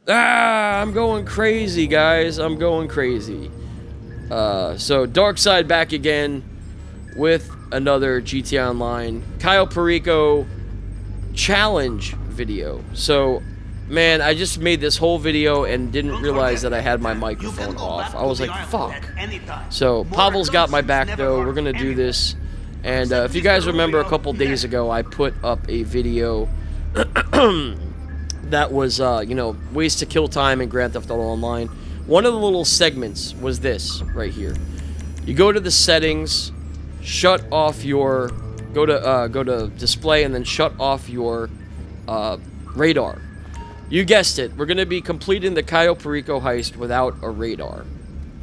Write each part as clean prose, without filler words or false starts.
I'm going crazy, guys. I'm going crazy. So Dark Side back again with another GTA Online Cayo Perico challenge video. So, man, I just made this whole video and didn't realize that I had my microphone off. I was like, fuck. So, Pavel's got my back, though. We're gonna do this. And if you guys remember, a couple days ago, I put up a video that was, ways to kill time in Grand Theft Auto Online. One of the little segments was this right here. You go to the settings, shut off your, go to display, and then shut off your radar. You guessed it. We're gonna be completing the Cayo Perico heist without a radar.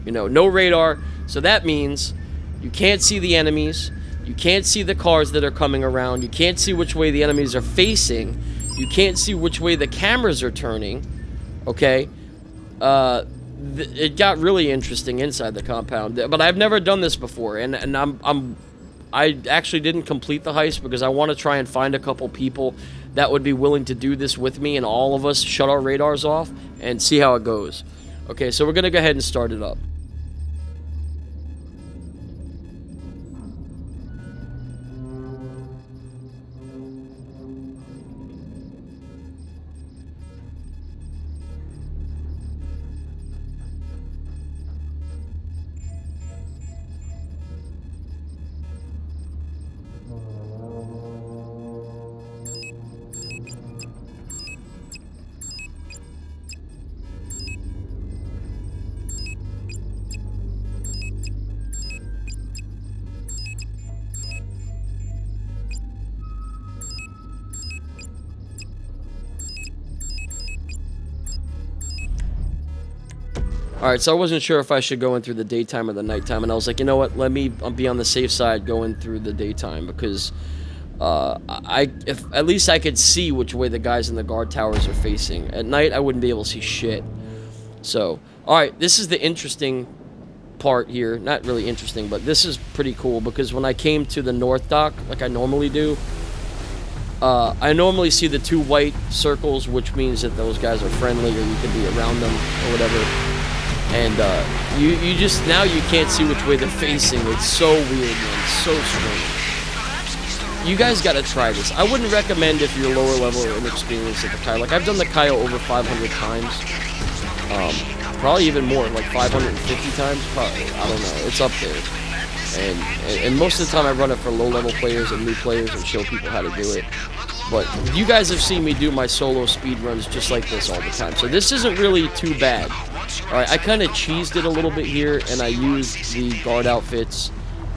No radar. So that means you can't see the enemies. You can't see the cars that are coming around. You can't see which way the enemies are facing. You can't see which way the cameras are turning. Okay? It got really interesting inside the compound. But I've never done this before. And I actually didn't complete the heist because I want to try and find a couple people that would be willing to do this with me and all of us shut our radars off and see how it goes. Okay, so we're going to go ahead and start it up. Alright, so I wasn't sure if I should go in through the daytime or the nighttime, and I was like, you know what, let me be on the safe side going through the daytime, because if at least I could see which way the guys in the guard towers are facing. At night, I wouldn't be able to see shit. So, alright, this is the interesting part here. Not really interesting, but this is pretty cool, because when I came to the north dock, like I normally do, I normally see the two white circles, which means that those guys are friendly, or you could be around them, or whatever. And you just, now you can't see which way they're facing. It's so weird, man. So strange. You guys gotta try this. I wouldn't recommend if you're lower level or inexperienced at the Cayo. Like, I've done the Cayo over 500 times. Probably even more, like 550 times. Probably, I don't know. It's up there. And most of the time I run it for low level players and new players and show people how to do it. But you guys have seen me do my solo speed runs just like this all the time. So this isn't really too bad. Alright, I kind of cheesed it a little bit here, and I used the guard outfits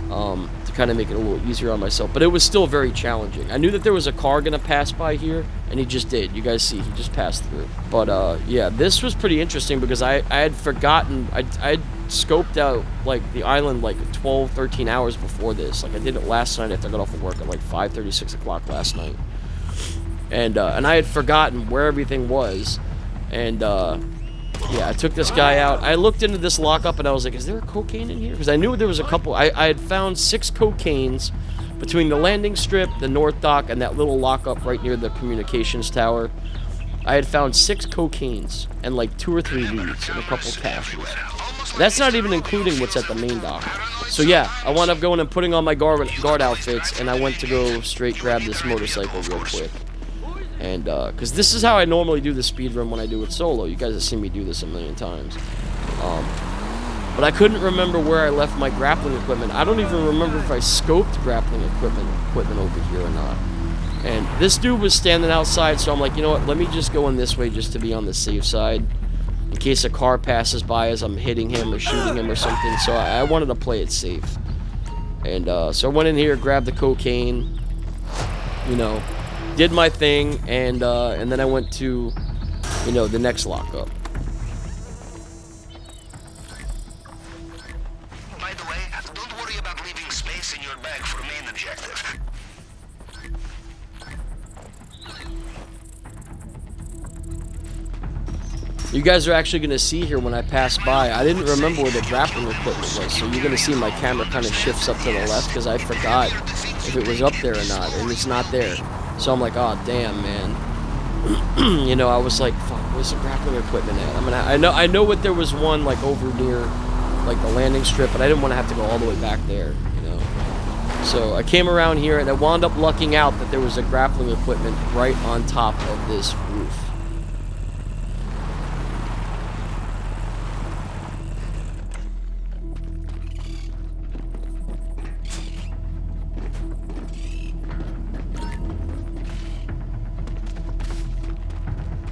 to kind of make it a little easier on myself. But it was still very challenging. I knew that there was a car going to pass by here, and he just did. You guys see, he just passed through. But yeah, this was pretty interesting because I had forgotten, I'd scoped out like the island like 12, 13 hours before this. Like I did it last night after I got off of work at like 5:30, 6 o'clock last night. And I had forgotten where everything was. And yeah, I took this guy out. I looked into this lockup and I was like, is there a cocaine in here? Because I knew there was a couple. I had found 6 cocaines between the landing strip, the north dock, and that little lockup right near the communications tower. I had found 6 cocaines and like 2 or 3 weeds and a couple caches. That's not even including what's at the main dock. So yeah, I wound up going and putting on my guard outfits, and I went to go straight grab this motorcycle real quick. And, because this is how I normally do the speedrun when I do it solo. You guys have seen me do this a million times. But I couldn't remember where I left my grappling equipment. I don't even remember if I scoped grappling equipment over here or not. And this dude was standing outside, so I'm like, you know what, let me just go in this way just to be on the safe side. In case a car passes by as I'm hitting him or shooting him or something. So I wanted to play it safe. And, so I went in here, grabbed the cocaine, you know, did my thing, and then I went to, you know, the next lockup. By the way, don't worry about leaving space in your bag for main objective. You guys are actually going to see here when I pass by, I didn't remember where the grappling equipment was, so you're going to see my camera kind of shifts up to the left because I forgot if it was up there or not, and it's not there. So I'm like, oh, damn, man. You know, I was like, fuck, was the grappling equipment at? I know what there was one like over near like the landing strip, but I didn't want to have to go all the way back there, you know. So I came around here and I wound up lucking out that there was a grappling equipment right on top of this roof.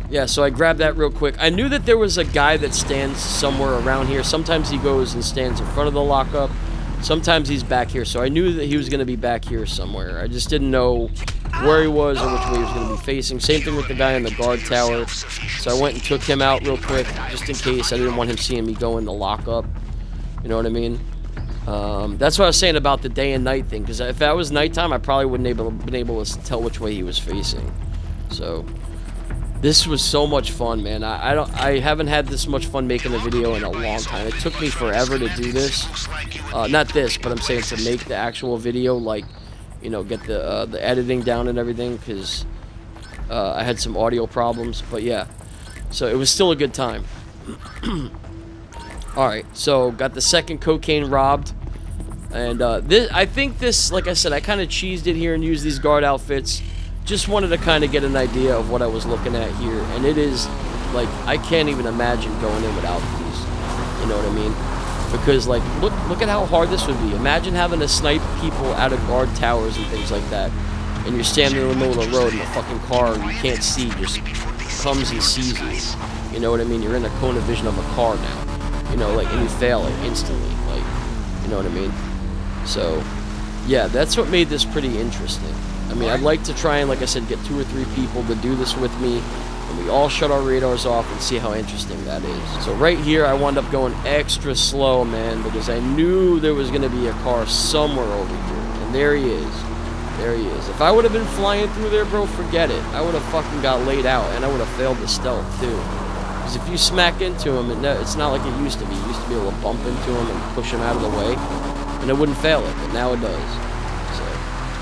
Yeah, so I grabbed that real quick. I knew that there was a guy that stands somewhere around here. Sometimes he goes and stands in front of the lockup. Sometimes he's back here. So I knew that he was going to be back here somewhere. I just didn't know where he was or which way he was going to be facing. Same thing with the guy in the guard tower. So I went and took him out real quick, just in case. I didn't want him seeing me go in the lockup. You know what I mean? That's what I was saying about the day and night thing. Because if that was nighttime, I probably wouldn't have been able to tell which way he was facing. So... this was so much fun, man. I haven't had this much fun making a video in a long time. It took me forever to do this. Not this, but I'm saying to make the actual video, like, you know, get the editing down and everything, because I had some audio problems. But yeah, so it was still a good time. All right, so got the second cocaine robbed, and I think this, like I said, I kind of cheesed it here and used these guard outfits. Just wanted to kind of get an idea of what I was looking at here, and it is, like, I can't even imagine going in without these, you know what I mean? Because, like, look at how hard this would be. Imagine having to snipe people out of guard towers and things like that, and you're standing in the middle of the road and a fucking car you can't see just comes and sees you, you know what I mean? You're in a cone of vision of a car now, you know, like, and you fail it instantly, like, you know what I mean? So, yeah, that's what made this pretty interesting. I mean, I'd like to try and, like I said, get 2 or 3 people to do this with me, and we all shut our radars off and see how interesting that is. So right here, I wound up going extra slow, man, because I knew there was going to be a car somewhere over here, and there he is. There he is. If I would have been flying through there, bro, forget it. I would have fucking got laid out, and I would have failed the stealth, too. Because if you smack into him, it's not like it used to be. You used to be able to bump into him and push him out of the way, and it wouldn't fail it, but now it does.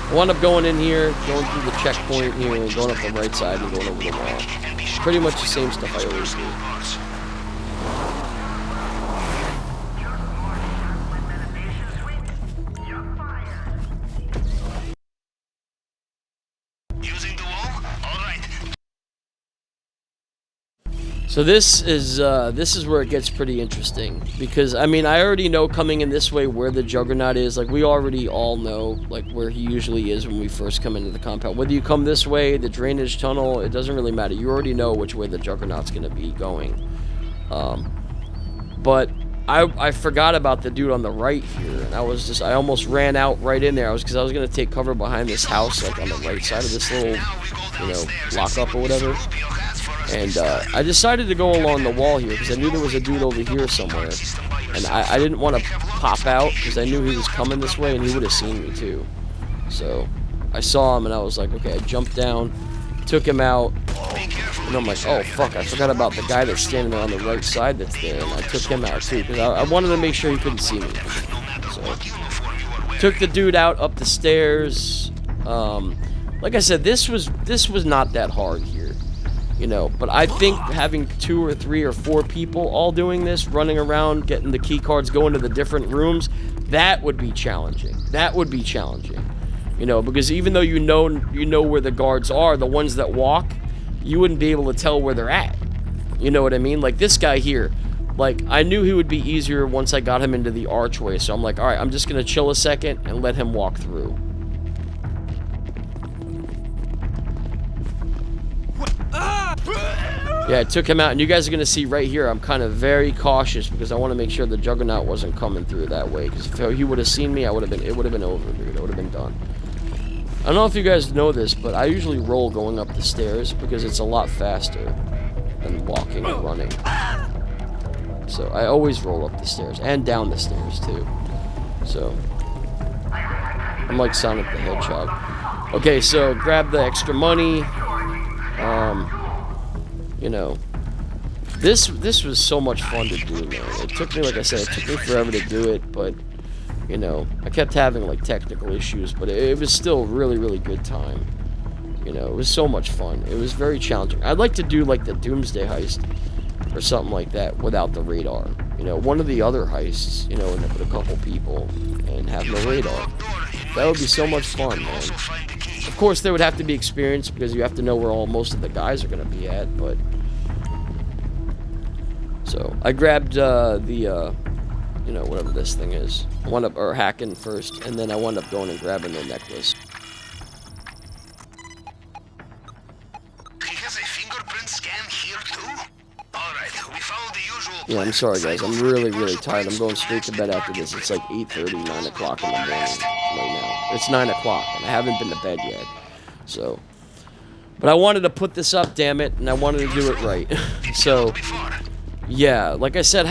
I wound up going in here, going through the checkpoint here, and going up the right side and going over the wall. Pretty much the same stuff I always do. So this is where it gets pretty interesting, because I mean, I already know coming in this way where the Juggernaut is. Like, we already all know like where he usually is when we first come into the compound. Whether you come this way, the drainage tunnel, it doesn't really matter. You already know which way the Juggernaut's gonna be going. But I forgot about the dude on the right here, and I almost ran out right in there. Because I was gonna take cover behind this house, like on the right side of this little, you know, lockup or whatever. And I decided to go along the wall here because I knew there was a dude over here somewhere. And I didn't want to pop out because I knew he was coming this way and he would have seen me too. So I saw him and I was like, okay, I jumped down, took him out. And I'm like, oh, fuck, I forgot about the guy that's standing there on the right side that's there. And I took him out too because I wanted to make sure he couldn't see me. So took the dude out up the stairs. Like I said, this was not that hard here. You know, but I think having 2 or 3 or 4 people all doing this, running around, getting the key cards, going to the different rooms, that would be challenging. That would be challenging. You know, because even though you know where the guards are, the ones that walk, you wouldn't be able to tell where they're at. You know what I mean? Like this guy here, like I knew he would be easier once I got him into the archway. So I'm like, all right, I'm just gonna chill a second and let him walk through. Yeah, I took him out, and you guys are going to see right here, I'm kind of very cautious because I want to make sure the Juggernaut wasn't coming through that way, because if he would have seen me, it would have been over, dude. It would have been done. I don't know if you guys know this, but I usually roll going up the stairs because it's a lot faster than walking and running. So I always roll up the stairs, and down the stairs, too. So, I'm like Sonic the Hedgehog. Okay, so grab the extra money. You know, this was so much fun to do, man. It took me, like I said, it took me forever to do it, but, you know, I kept having, like, technical issues, but it was still really, really good time. You know, it was so much fun. It was very challenging. I'd like to do like the Doomsday Heist or something like that without the radar. You know, one of the other heists, you know, and with a couple people and have no radar. That would be so much fun, man. Of course, there would have to be experience because you have to know where most of the guys are going to be at, but... So, I grabbed you know, whatever this thing is. I wound up, or hacking first, and then I wound up going and grabbing their necklace. He has a fingerprint scan here too? Alright, we found the usual Yeah, I'm plan. sorry guys, I'm really tired. I'm going straight to bed after this. It's like 8:30, 9 o'clock in the morning right now. It's 9 o'clock, and I haven't been to bed yet. So, but I wanted to put this up, damn it, and I wanted to do it right. So, yeah, like I said,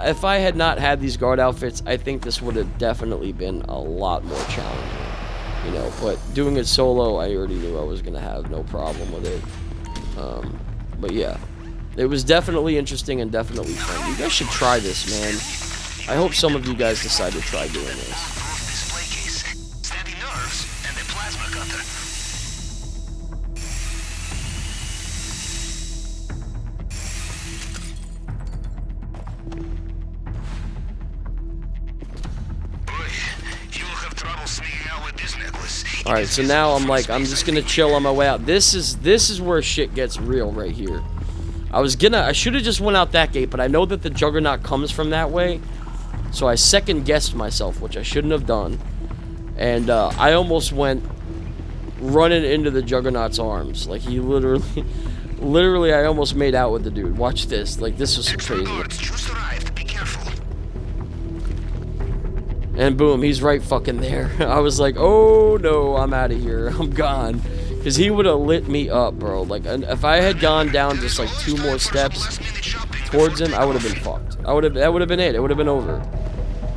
if I had not had these guard outfits, I think this would have definitely been a lot more challenging. You know, but doing it solo, I already knew I was going to have no problem with it. But yeah, it was definitely interesting and definitely fun. You guys should try this, man. I hope some of you guys decide to try doing this. Display case, steady nerves, and a plasma cutter. Alright, so now I'm like, I'm just gonna chill on my way out. This is where shit gets real right here. I should have just went out that gate, but I know that the Juggernaut comes from that way. So I second guessed myself, which I shouldn't have done. And I almost went running into the Juggernaut's arms. Like he literally I almost made out with the dude. Watch this. Like this was crazy. And boom, he's right fucking there. I was like, oh no, I'm out of here. I'm gone. Because he would have lit me up, bro. Like, if I had gone down just like 2 more steps towards him, I would have been fucked. That would have been it. It would have been over.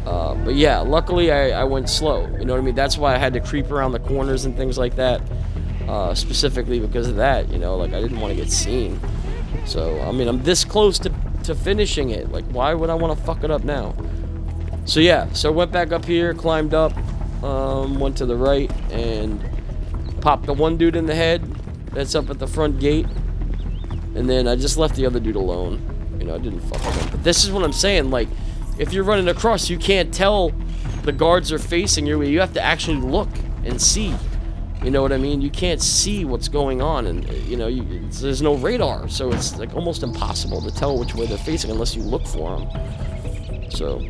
But yeah, luckily I went slow. You know what I mean? That's why I had to creep around the corners and things like that. Specifically because of that, you know? Like, I didn't want to get seen. So, I mean, I'm this close to finishing it. Like, why would I want to fuck it up now? So yeah, so I went back up here, climbed up, went to the right, and popped the one dude in the head that's up at the front gate. And then I just left the other dude alone. You know, I didn't fuck with him. But this is what I'm saying, like, if you're running across, you can't tell the guards are facing your way. You have to actually look and see. You know what I mean? You can't see what's going on, and, you know, there's no radar. So it's, like, almost impossible to tell which way they're facing unless you look for them. So...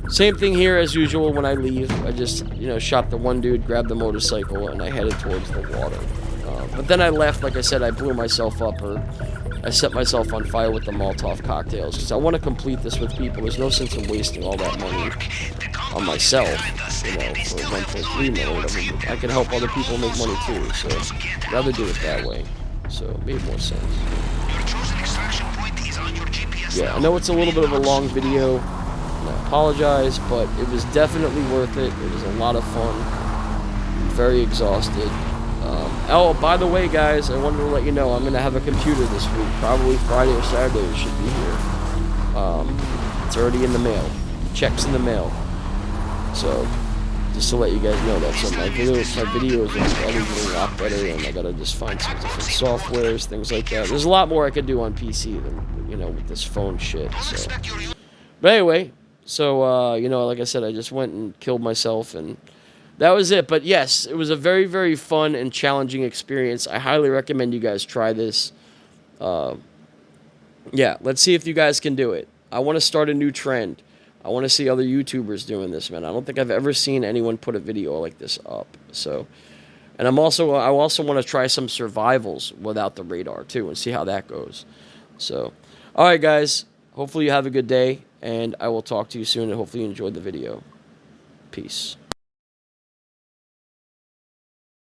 same thing here as usual when I leave. I just, you know, shot the one dude, grabbed the motorcycle, and I headed towards the water. But then I left, like I said, I blew myself up, or I set myself on fire with the Molotov cocktails, because I want to complete this with people. There's no sense in wasting all that money on myself, you know, for 1.3 million. I mean, I can help other people make money too, so I'd rather do it that way. So it made more sense. Yeah, I know it's a little bit of a long video. I apologize, but it was definitely worth it. It was a lot of fun. I'm very exhausted. Oh, by the way, guys, I wanted to let you know I'm going to have a computer this week. Probably Friday or Saturday it should be here. It's already in the mail. Check's in the mail. So, just to let you guys know that. So my videos are probably getting a lot better, and I got to just find some different softwares, things like that. There's a lot more I could do on PC than, you know, with this phone shit. So, but anyway... So, you know, like I said, I just went and killed myself, and that was it. But yes, it was a very, very fun and challenging experience. I highly recommend you guys try this. Yeah, let's see if you guys can do it. I want to start a new trend. I want to see other YouTubers doing this, man. I don't think I've ever seen anyone put a video like this up. So, and I also want to try some survivals without the radar, too, and see how that goes. So, all right, guys. Hopefully you have a good day. And I will talk to you soon, and hopefully you enjoyed the video. Peace.